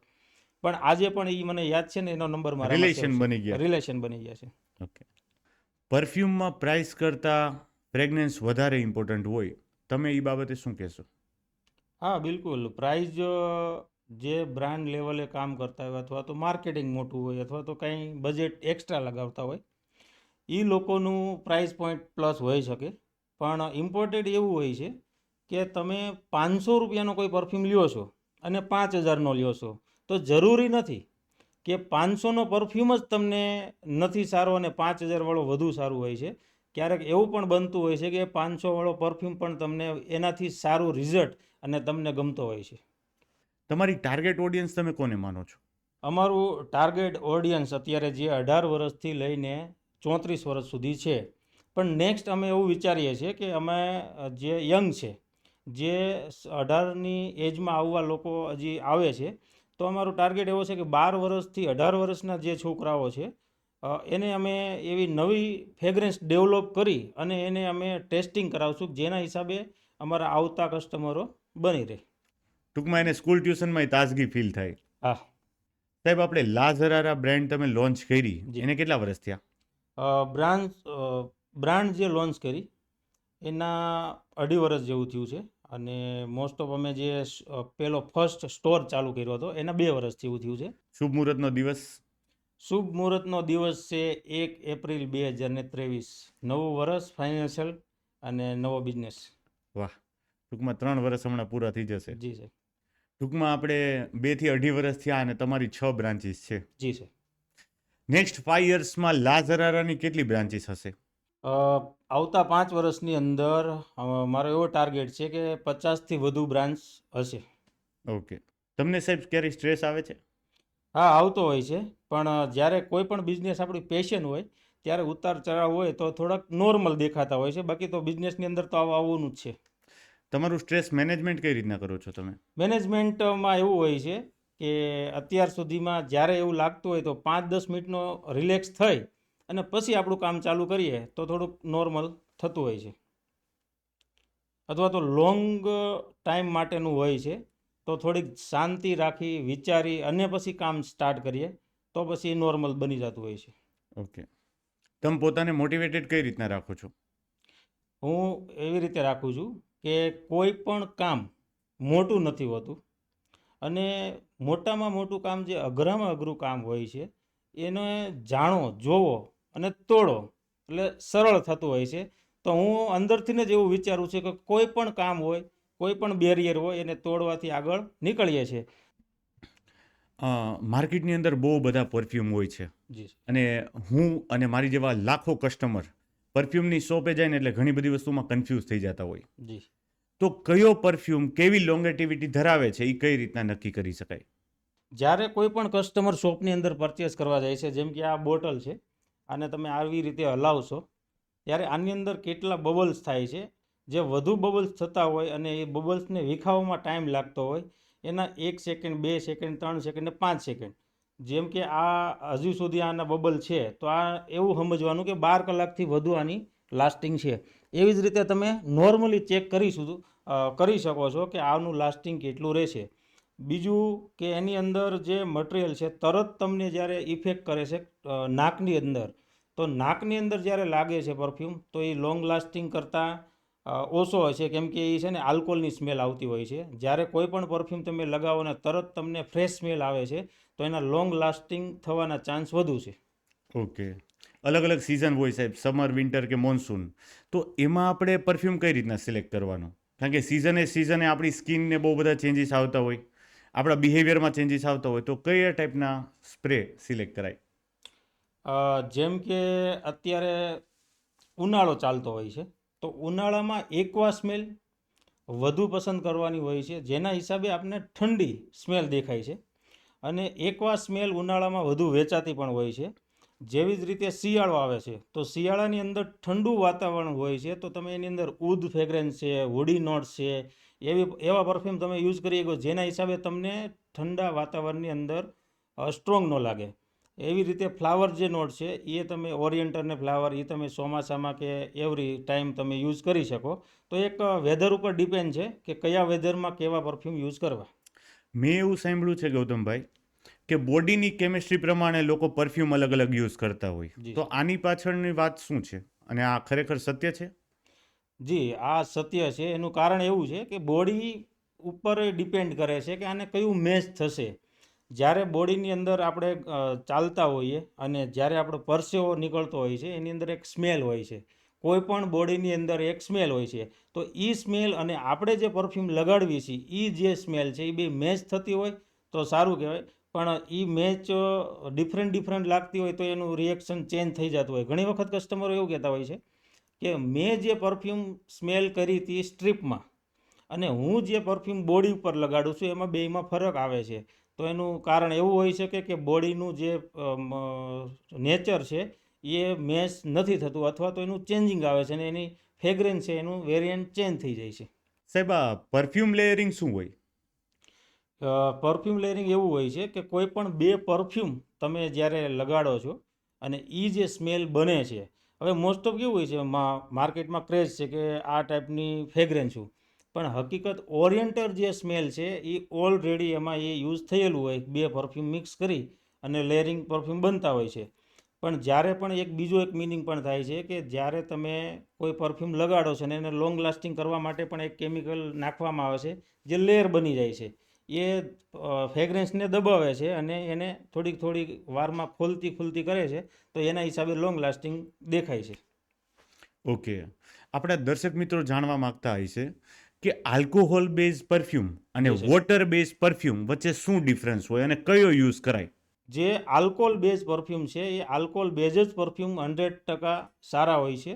પણ આજે પણ એ મને યાદ છે ને એનો નંબર મારા રિલેશન બની ગયા. રિલેશન બની ગયા છે. ઓકે. પરફ્યુમમાં પ્રાઇસ કરતાં ફ્રેગ્રન્સ વધારે ઇમ્પોર્ટન્ટ હોય, તમે એ બાબતે શું કહેશો? હા, બિલકુલ. પ્રાઇઝ જે બ્રાન્ડ લેવલે કામ કરતા હોય અથવા તો માર્કેટિંગ મોટું હોય અથવા તો કંઈ બજેટ એક્સ્ટ્રા લગાવતા હોય, એ લોકોનું પ્રાઇસ પોઈન્ટ પ્લસ હોઈ શકે. પણ ઇમ્પોર્ટેડ એવું હોય છે કે તમે 500 રૂપિયાનો કોઈ પરફ્યુમ લ્યો છો અને 5000નો લ્યો છો, તો જરૂરી નથી કે 500નો પરફ્યુમ જ તમને નથી સારો અને 5000વાળો વધુ સારું હોય છે. ક્યારેક એવું પણ બનતું હોય છે કે 500વાળો પરફ્યુમ પણ તમને એનાથી સારું રિઝલ્ટ અને તમને ગમતો હોય છે. તમારી ટાર્ગેટ ઓડિયન્સ તમે કોને માનો છો? અમારું ટાર્ગેટ ઓડિયન્સ અત્યારે જે 18 વર્ષથી લઈને 34 વર્ષ સુધી છે. પણ નેક્સ્ટ અમે એવું વિચારીએ છીએ કે અમે જે યંગ છે, જે 18ની એજમાં આવવા લોકો હજી આવે છે, તો અમારું ટાર્ગેટ એવો છે કે 12 વર્ષથી 18 વર્ષના જે છોકરાઓ છે એને અમે એવી નવી ફ્રેગ્રન્સ ડેવલપ કરી અને એને અમે ટેસ્ટિંગ કરાવશું, જેના હિસાબે અમારા આવતા કસ્ટમરો બની રહે. ટૂંકમાં એને સ્કૂલ ટ્યુશનમાં તાજગી ફીલ થાય. હા. સાહેબ, આપણે લાઝરારા બ્રાન્ડ તમે લોન્ચ કરી, જી. એને કેટલા વર્ષ થયા? બ્રાન્ડ જે લોન્ચ કરી એના 2.5 વર્ષ જેવું થયું છે અને મોસ્ટ ઓફ અમે જે પેલો ફર્સ્ટ સ્ટોર ચાલુ કર્યો હતો એના 2 વર્ષ જેવું થયું છે. શુભ મુહૂર્તનો દિવસ? શુભ મુહૂર્તનો દિવસ છે 1 એપ્રિલ 2023. નવું વર્ષ ફાઇનાન્શિયલ અને નવો બિઝનેસ. વાહ, ટૂંકમાં 3 વર્ષ હમણાં પૂરા થઈ જશે. જી સર. ટૂંકમાં આપણે 2 થી 2.5 વર્ષ થયા અને તમારી 6 બ્રાન્ચીસ છે. જી સર. નેક્સ્ટ 5 યર્સમાં લાઝરારાની કેટલી બ્રાન્ચીસ હશે? આવતા 5 વર્ષની અંદર મારો એવો ટાર્ગેટ છે કે 50થી વધુ બ્રાન્ચ હશે. ઓકે. તમને સાહેબ ક્યારેય સ્ટ્રેસ આવે છે? હા, આવતો હોય છે, પણ જ્યારે કોઈ પણ બિઝનેસ આપણી પેશન હોય ત્યારે ઉતાર ચઢાવ હોય તો થોડાક નોર્મલ દેખાતા હોય છે, બાકી તો બિઝનેસની અંદર તો આવવાનું જ છે. તમારું સ્ટ્રેસ મેનેજમેન્ટ કઈ રીતના કરો છો તમે? મેનેજમેન્ટમાં એવું હોય છે કે અત્યાર સુધીમાં જ્યારે એવું લાગતું હોય તો 5-10 મિનિટનો રિલેક્સ થઈ અને પછી આપણું કામ ચાલુ કરીએ તો થોડુંક નોર્મલ થતું હોય છે. અથવા તો લોંગ ટાઈમ માટેનું હોય છે તો થોડીક શાંતિ રાખી વિચારી અને પછી કામ સ્ટાર્ટ કરીએ તો પછી નોર્મલ બની જતું હોય છે. ઓકે. તમે પોતાને મોટિવેટેડ કઈ રીતના રાખો છો? હું એવી રીતે રાખું છું કે કોઈ પણ કામ મોટું નથી હોતું અને મોટામાં મોટું કામ જે અઘરામાં અઘરું કામ હોય છે એને જાણો, જોવો અને તોડો એટલે સરળ થતું હોય છે. તો હું અંદરથી જ એવું વિચારું છું કે કોઈ પણ કામ હોય, કોઈ પણ બેરિયર હોય એને તોડવાથી આગળ નીકળીએ છીએ. માર્કેટની અંદર બહુ બધા પરફ્યુમ હોય છે જી. અને હું અને મારી જેવા લાખો કસ્ટમર પરફ્યુમની શોપે જાય ને એટલે ઘણી બધી વસ્તુમાં કન્ફ્યુઝ થઈ જતા હોય. જી. તો કયો પરફ્યુમ કેવી લોંગેટિવિટી ધરાવે છે એ કઈ રીતના નક્કી કરી શકાય? જ્યારે કોઈ પણ કસ્ટમર શોપની અંદર પરચેસ કરવા જાય છે, જેમ કે આ બોટલ છે, આને તમે આવી રીતે હલાવશો ત્યારે આની અંદર કેટલા બબલ્સ થાય છે, જે વધુ બબલ્સ થતા હોય અને એ બબલ્સને વિખાવામાં ટાઈમ લાગતો હોય એના 1 સેકન્ડ, 2 સેકન્ડ, 3 સેકન્ડ ને 5 સેકન્ડ. જેમ કે આ હજુ સુધી આના બબલ છે તો આ એવું સમજવાનું કે 12 કલાકથી વધુ આની લાસ્ટિંગ છે. એવી જ રીતે તમે નોર્મલી ચેક કરી શકો છો કે આનું લાસ્ટિંગ કેટલું રહેશે. બીજું કે એની અંદર જે મટીરિયલ છે તરત તમને જ્યારે ઇફેક્ટ કરે છે નાકની અંદર, તો નાકની અંદર જ્યારે લાગે છે પરફ્યુમ તો એ લોંગ લાસ્ટિંગ કરતાં ઓછો હોય છે, કેમ કે એ છે ને આલ્કોહોલની સ્મેલ આવતી હોય છે. જ્યારે કોઈ પણ પરફ્યુમ તમે લગાવો ને તરત તમને ફ્રેશ સ્મેલ આવે છે, તો એના લોંગ લાસ્ટિંગ થવાના ચાન્સ વધુ છે. ઓકે. અલગ અલગ સિઝન હોય સાહેબ, સમર, વિન્ટર કે મોન્સૂન. તો એમાં આપણે પરફ્યુમ કઈ રીતના સિલેક્ટ કરવાનો? કારણ કે સિઝને આપણી સ્કિનને બહુ બધા ચેન્જીસ આવતા હોય, આપણા બિહેવિયરમાં ચેન્જીસ આવતા હોય, તો કયા ટાઈપના સ્પ્રે સિલેક્ટ કરાય? જેમ કે અત્યારે ઉનાળો ચાલતો હોય છે, તો ઉનાળામાં એક્વા સ્મેલ વધુ પસંદ કરવાની હોય છે, જેના હિસાબે આપણને ઠંડી સ્મેલ દેખાય છે. અને એક્વા સ્મેલ ઉનાળામાં વધુ વેચાતી પણ હોય છે. જેવી જ રીતે શિયાળો આવે છે, તો શિયાળાની અંદર ઠંડુ વાતાવરણ હોય છે, તો તમે એની અંદર ઉદ ફ્રેગ્રન્સ છે, વુડી નોટ્સ છે, એવા પરફ્યુમ તમે યુઝ કરી શકો, જેના હિસાબે તમને ઠંડા વાતાવરણની અંદર સ્ટ્રોંગ ન લાગે. એવી રીતે ફ્લાવર જે નોટ છે એ તમે ઓરિએન્ટર ને ફ્લાવર એ તમે ચોમાસામાં કે એવરી ટાઈમ તમે યુઝ કરી શકો. તો એક વેધર ઉપર ડિપેન્ડ છે કે કયા વેધરમાં કેવા પરફ્યુમ યુઝ કરવા. મેં એવું સાંભળ્યું છે ગૌતમભાઈ કે બોડીની કેમિસ્ટ્રી પ્રમાણે લોકો પરફ્યુમ અલગ અલગ યુઝ કરતા હોય, જી તો આની પાછળની વાત શું છે અને આ ખરેખર સત્ય છે? જી, આ સત્ય છે. એનું કારણ એવું છે કે બોડી ઉપર ડિપેન્ડ કરે છે કે આને કયું મેચ થશે. જ્યારે બોડીની અંદર આપણે ચાલતા હોઈએ અને જ્યારે આપણો પરસેવો નીકળતો હોય છે, એની અંદર એક સ્મેલ હોય છે. કોઈ પણ બોડીની અંદર એક સ્મેલ હોય છે. તો એ સ્મેલ અને આપણે જે પરફ્યુમ લગાડવી છીએ એ જે સ્મેલ છે એ બે મેચ થતી હોય તો સારું કહેવાય. પણ એ મેચ ડિફરન્ટ લાગતી હોય તો એનું રિએક્શન ચેન્જ થઈ જતું હોય. ઘણી વખત કસ્ટમરો એવું કહેતા હોય છે કે મેં જે પરફ્યુમ સ્મેલ કરી હતી સ્ટ્રીપમાં અને હું જે પરફ્યુમ બોડી ઉપર લગાડું છું એમાં બેયમાં ફરક આવે છે. તો એનું કારણ એવું હોઈ શકે કે બોડીનું જે નેચર છે એ મેચ નથી થતું, અથવા તો એનું ચેન્જિંગ આવે છે અને એની ફ્રેગ્રન્સ છે એનું વેરિયન્ટ ચેન્જ થઈ જાય છે. સાહેબ, આ પરફ્યુમ લેયરિંગ શું હોય? પરફ્યુમ લેયરિંગ એવું હોય છે કે કોઈ પણ બે પરફ્યુમ તમે જ્યારે લગાડો છો અને એ જે સ્મેલ બને છે, હવે મોસ્ટ ઓફ કેવું હોય છે માર્કેટમાં ક્રેઝ છે કે આ ટાઈપની ફ્રેગ્રન્સું, પણ હકીકત ઓરિએન્ટર જે સ્મેલ છે એ ઓલરેડી એમાં એ યુઝ થયેલું હોય, બે પરફ્યુમ મિક્સ કરી અને લેયરિંગ પરફ્યુમ બનતા હોય છે. પણ જ્યારે પણ એક બીજો એક મિનિંગ પણ થાય છે કે જ્યારે તમે કોઈ પરફ્યુમ લગાડો છો અને એને લોંગ લાસ્ટિંગ કરવા માટે પણ એક કેમિકલ નાખવામાં આવે છે જે લેયર બની જાય છે. એ ફ્રેગ્રન્સને દબાવે છે અને એને થોડીક વારમાં ખુલતી કરે છે, તો એના હિસાબે લોંગ લાસ્ટિંગ દેખાય છે. ઓકે. આપણા દર્શક મિત્રો જાણવા માંગતા હોય છે કે આલ્કોહોલ બેઝ પરફ્યુમ અને જી સર. વોટર બેઝ પરફ્યુમ વચ્ચે શું ડિફરન્સ હોય અને કયો યુઝ કરાય? જે આલ્કોહોલ બેઝ પરફ્યુમ છે એ આલ્કોહોલ બેઝ જ પરફ્યુમ 100% સારા હોય છે.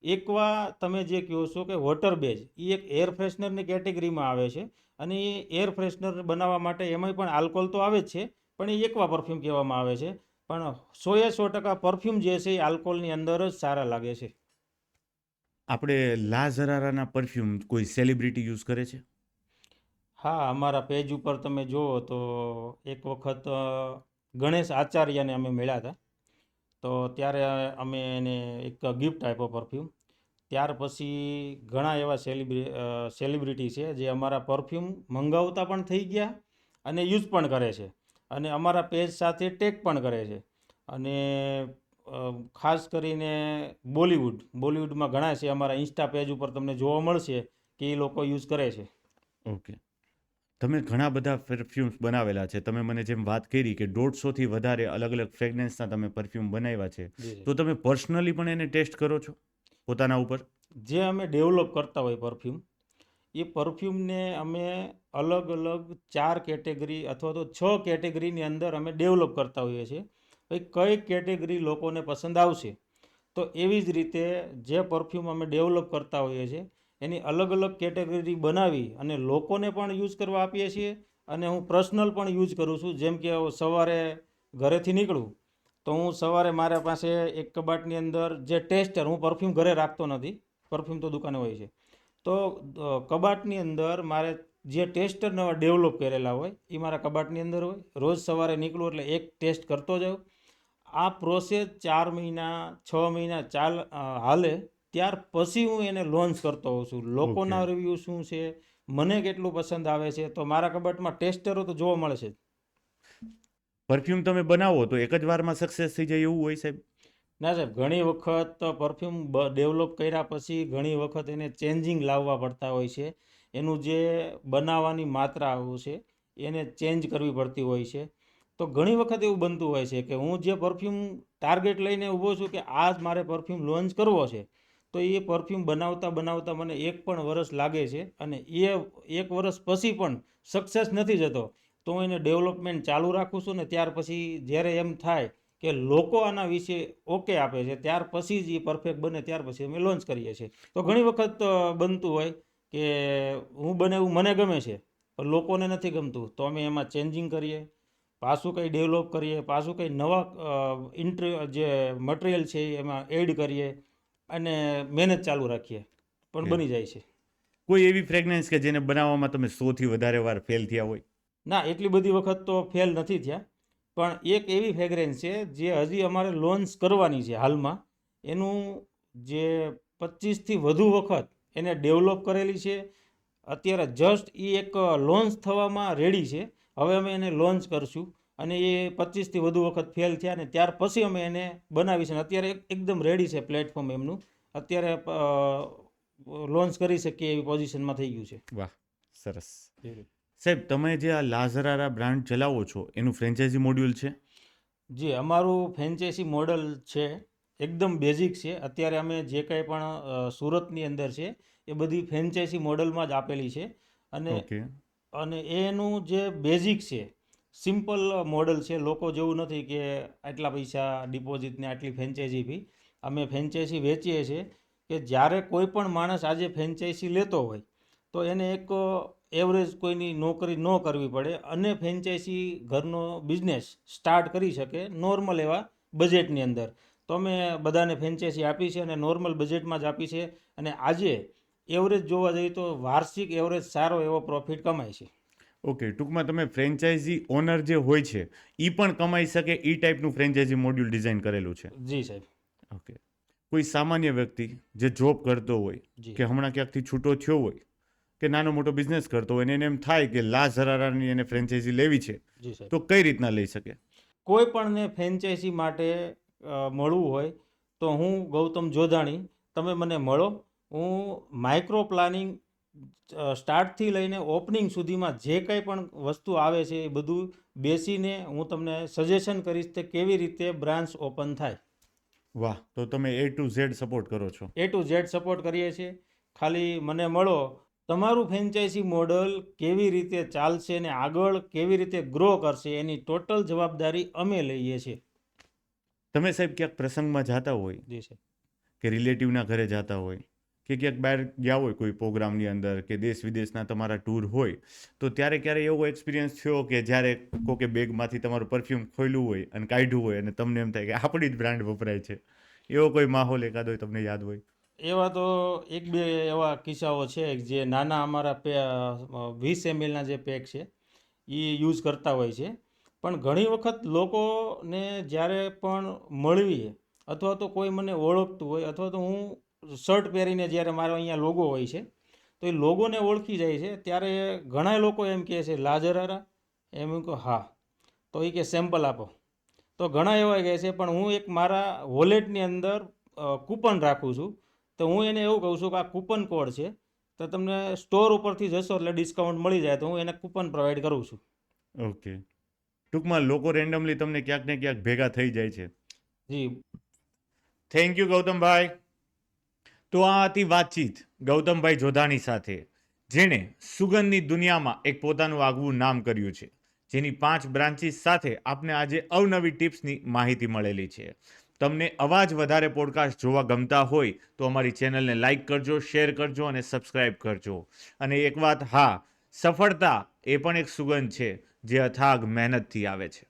એકવા તમે જે કહો છો કે વોટર બેઝ એ એક એર ફ્રેશનરની કેટેગરીમાં આવે છે અને એ એર ફ્રેશનર બનાવવા માટે એમાંય પણ આલ્કોહોલ તો આવે જ છે, પણ એ એકવા પરફ્યુમ કહેવામાં આવે છે. પણ 100% પરફ્યુમ જે છે એ આલ્કોહોલની અંદર જ સારા લાગે છે. આપણે લા ઝરારાના પરફ્યુમ કોઈ સેલિબ્રિટી યુઝ કરે છે? હા, અમારા પેજ ઉપર તમે જુઓ તો એક વખત ગણેશ આચાર્યને અમે મળ્યા હતા, તો ત્યારે અમે એને એક ગિફ્ટ આપ્યો પરફ્યુમ. ત્યાર પછી ઘણા એવા સેલિબ્રિટી છે જે અમારા પરફ્યુમ મંગાવતા પણ થઈ ગયા અને યુઝ પણ કરે છે અને અમારા પેજ સાથે ટેગ પણ કરે છે. અને ખાસ કરીને બોલિવૂડમાં ઘણા છે, અમારા ઇન્સ્ટા પેજ ઉપર તમને જોવા મળશે કે એ લોકો યુઝ કરે છે. ઓકે. તમે ઘણા બધા પરફ્યુમ્સ બનાવેલા છે. તમે મને જેમ વાત કરી કે 150થી વધારે અલગ અલગ ફ્રેગ્રન્સના તમે પરફ્યુમ બનાવ્યા છે, જી જી. તો તમે પર્સનલી પણ એને ટેસ્ટ કરો છો પોતાના ઉપર? જે અમે ડેવલપ કરતા હોય પરફ્યુમ, એ પરફ્યુમને અમે અલગ 4 કેટેગરી અથવા તો 6 કેટેગરીની અંદર અમે ડેવલપ કરતા હોઈએ છીએ. કઈ કેટેગરી લોકોને પસંદ આવશે, તો એવી જ રીતે જે પરફ્યુમ અમે ડેવલપ કરતા હોઈએ છીએ એની અલગ કેટેગરી બનાવી અને લોકોને પણ યુઝ કરવા આપીએ છીએ. અને હું પર્સનલ પણ યુઝ કરું છું. જેમ કે સવારે ઘરેથી નીકળું તો હું સવારે મારા પાસે એક કબાટની અંદર જે ટેસ્ટર, હું પરફ્યુમ ઘરે રાખતો નથી, પરફ્યુમ તો દુકાને હોય છે, તો કબાટની અંદર મારે જે ટેસ્ટર નવા ડેવલપ કરેલા હોય એ મારા કબાટની અંદર હોય. રોજ સવારે નીકળું એટલે એક ટેસ્ટ કરતો જાઉં. આ પ્રોસેસ 4 મહિના 6 મહિના હાલે, ત્યાર પછી હું એને લોન્ચ કરતો હોઉં છું. લોકોના રિવ્યૂ શું છે, મને કેટલું પસંદ આવે છે, તો મારા કબાટમાં ટેસ્ટરો તો જોવા મળે છે. પરફ્યુમ તમે બનાવો તો એક જ વારમાં સક્સેસ થઈ જાય એવું હોય સાહેબ? ના સાહેબ, ઘણી વખત પરફ્યુમ ડેવલપ કર્યા પછી ઘણી વખત એને ચેન્જિંગ લાવવા પડતા હોય છે. એનું જે બનાવવાની માત્રાઓ છે એને ચેન્જ કરવી પડતી હોય છે. તો ઘણી વખત એવું બનતું હોય છે કે હું જે પરફ્યુમ ટાર્ગેટ લઈને ઊભો છું કે આ જ મારે પરફ્યુમ લોન્ચ કરવો છે, તો એ પરફ્યુમ બનાવતા બનાવતા મને 1 પણ વર્ષ લાગે છે અને એ 1 વર્ષ પછી પણ સક્સેસ નથી જતો. તો હું એને ડેવલપમેન્ટ ચાલુ રાખું છું ને ત્યાર પછી જ્યારે એમ થાય કે લોકો આના વિશે ઓકે આપે છે, ત્યાર પછી જ એ પરફેક્ટ બને ત્યાર પછી અમે લોન્ચ કરીએ છીએ. તો ઘણી વખત બનતું હોય કે હું બને એવું મને ગમે છે પણ લોકોને નથી ગમતું, તો અમે એમાં ચેન્જિંગ કરીએ, પાછું કંઈ ડેવલપ કરીએ, પાછું કંઈ નવા જે મટીરિયલ છે એમાં એડ કરીએ અને મહેનત ચાલુ રાખીએ, પણ Okay. બની જાય છે. કોઈ એવી ફ્રેગ્રન્સ કે જેને બનાવવામાં તમે 100થી વધારે વાર ફેલ થયા હોય? ના, એટલી બધી વખત તો ફેલ નથી થયા, પણ એક એવી ફ્રેગ્રન્સ છે જે હજી અમારે લોન્ચ કરવાની છે હાલમાં. એનું જે 25થી વધુ વખત એને ડેવલપ કરેલી છે. અત્યારે જસ્ટ એ એક લોન્ચ થવામાં રેડી છે. હવે અમે એને લોન્ચ કરશું અને એ 25થી વધુ વખત ફેલ થયા ને ત્યાર પછી અમે એને બનાવી છે. અને અત્યારે એકદમ રેડી છે પ્લેટફોર્મ એમનું. અત્યારે લોન્ચ કરી શકીએ એવી પોઝિશનમાં થઈ ગયું છે. વાહ, સરસ. સાહેબ, તમે જે આ લાઝરારા બ્રાન્ડ ચલાવો છો એનું ફ્રેન્ચાઇઝી મોડ્યુલ છે? જી, અમારું ફ્રેન્ચાઇઝી મોડલ છે, એકદમ બેઝિક છે. અત્યારે અમે જે કંઈ પણ સુરતની અંદર છે એ બધી ફ્રેન્ચાઇઝી મોડલમાં જ આપેલી છે. અને ઓકે. અને એનું જે બેઝિક છે, સિમ્પલ મોડલ છે. લોકો જેવું નથી કે આટલા પૈસા ડિપોઝિટ ને આટલી ફ્રેન્ચાઇઝી ફી. અમે ફ્રેન્ચાઇઝી વેચીએ છીએ કે જ્યારે કોઈ પણ માણસ આજે ફ્રેન્ચાઇઝી લેતો હોય તો એને એક એવરેજ કોઈની નોકરી ન કરવી પડે અને ફ્રેન્ચાઇઝી ઘરનો બિઝનેસ સ્ટાર્ટ કરી શકે નોર્મલ એવા બજેટની અંદર. તો અમે બધાને ફ્રેન્ચાઇઝી આપી છે અને નોર્મલ બજેટમાં જ આપી છે. અને આજે એવરેજ જોવા જઈએ તો વાર્ષિક એવરેજ સારો એવો પ્રોફિટ કમાય છે. ઓકે, ટૂંકમાં તમે ફ્રેન્ચાઇઝી ઓનર જે હોય છે એ પણ કમાઈ શકે એ ટાઈપનું ફ્રેન્ચાઇઝી મોડ્યુલ ડિઝાઇન કરેલું છે. જી સાહેબ. ઓકે. કોઈ સામાન્ય વ્યક્તિ જે જોબ કરતો હોય જી. કે હમણાં ક્યાંકથી છૂટો થયો હોય કે નાનો મોટો બિઝનેસ કરતો હોય અને એને એમ થાય કે લાઝરારાની એને ફ્રેન્ચાઇઝી લેવી છે, જી સાહેબ. તો કઈ રીતના લઈ શકે? કોઈ પણને ફ્રેન્ચાઇઝી માટે મળવું હોય તો હું ગૌતમ જોધાણી, તમે મને મળો. હું માઇક્રો પ્લાનિંગ સ્ટાર્ટથી લઈને ઓપનિંગ સુધીમાં જે કંઈ પણ વસ્તુ આવે છે એ બધું બેસીને હું તમને સજેશન કરીશ કે કેવી રીતે બ્રાન્ચ ઓપન થાય. વાહ, તો તમે A to Z સપોર્ટ કરો છો. A to Z સપોર્ટ કરીએ છીએ. ખાલી મને મળો. તમારું ફ્રેન્ચાઇઝી મોડલ કેવી રીતે ચાલશે ને આગળ કેવી રીતે ગ્રો કરશે એની ટોટલ જવાબદારી અમે લઈએ છીએ. તમે સાહેબ ક્યાંક પ્રસંગમાં જતા હોય જી સાહેબ. કે રિલેટિવના ઘરે જતા હોય કે ક્યાંક બહાર ગયા હોય કોઈ પ્રોગ્રામની અંદર કે દેશ વિદેશના તમારા ટૂર હોય, તો ત્યારે ક્યારે એવો એક્સપિરિયન્સ થયો કે જ્યારે કોકે બેગમાંથી તમારું પરફ્યુમ ખોલ્યું હોય અને કાઢ્યું હોય અને તમને એમ થાય કે આપણી જ બ્રાન્ડ વપરાય છે, એવો કોઈ માહોલ એકાદો હોય તમને યાદ હોય? એવા તો 1-2 એવા કિસ્સાઓ છે જે નાના અમારા 20 ml જે પેક છે એ યુઝ કરતા હોય છે. પણ ઘણી વખત લોકોને જ્યારે પણ મળીએ અથવા તો કોઈ મને ઓળખતું હોય અથવા તો હું શર્ટ પહેરીને જ્યારે મારો અહીંયા લોગો હોય છે તો એ લોગોને ઓળખી જાય છે ત્યારે ઘણા લોકો એમ કહે છે લાઝરારા, એમ કહું હા, તો એ કે સેમ્પલ આપો. તો ઘણા એવા કહે છે, પણ હું એક મારા વોલેટની અંદર કૂપન રાખું છું. તો હું એને એવું કહું છું કે આ કૂપન કોડ છે, તો તમને સ્ટોર ઉપરથી જશો એટલે ડિસ્કાઉન્ટ મળી જાય, તો હું એને કૂપન પ્રોવાઈડ કરું છું. ઓકે. ટૂંકમાં લોકો રેન્ડમલી તમને ક્યાંક ને ક્યાંક ભેગા થઈ જાય છે. જી. થેન્ક યુ ગૌતમભાઈ. તો આ હતી વાતચીત ગૌતમભાઈ જોધાણી સાથે, જેણે સુગંધની દુનિયામાં એક પોતાનું આગવું નામ કર્યું છે, જેની 5 બ્રાન્ચીસ સાથે આપને આજે અવનવી ટિપ્સની માહિતી મળેલી છે. તમને આવા જ વધારે પોડકાસ્ટ જોવા ગમતા હોય તો અમારી ચેનલને લાઈક કરજો, શેર કરજો અને સબસ્ક્રાઈબ કરજો. અને એક વાત, હા, સફળતા એ પણ એક સુગંધ છે જે અથાગ મહેનતથી આવે છે.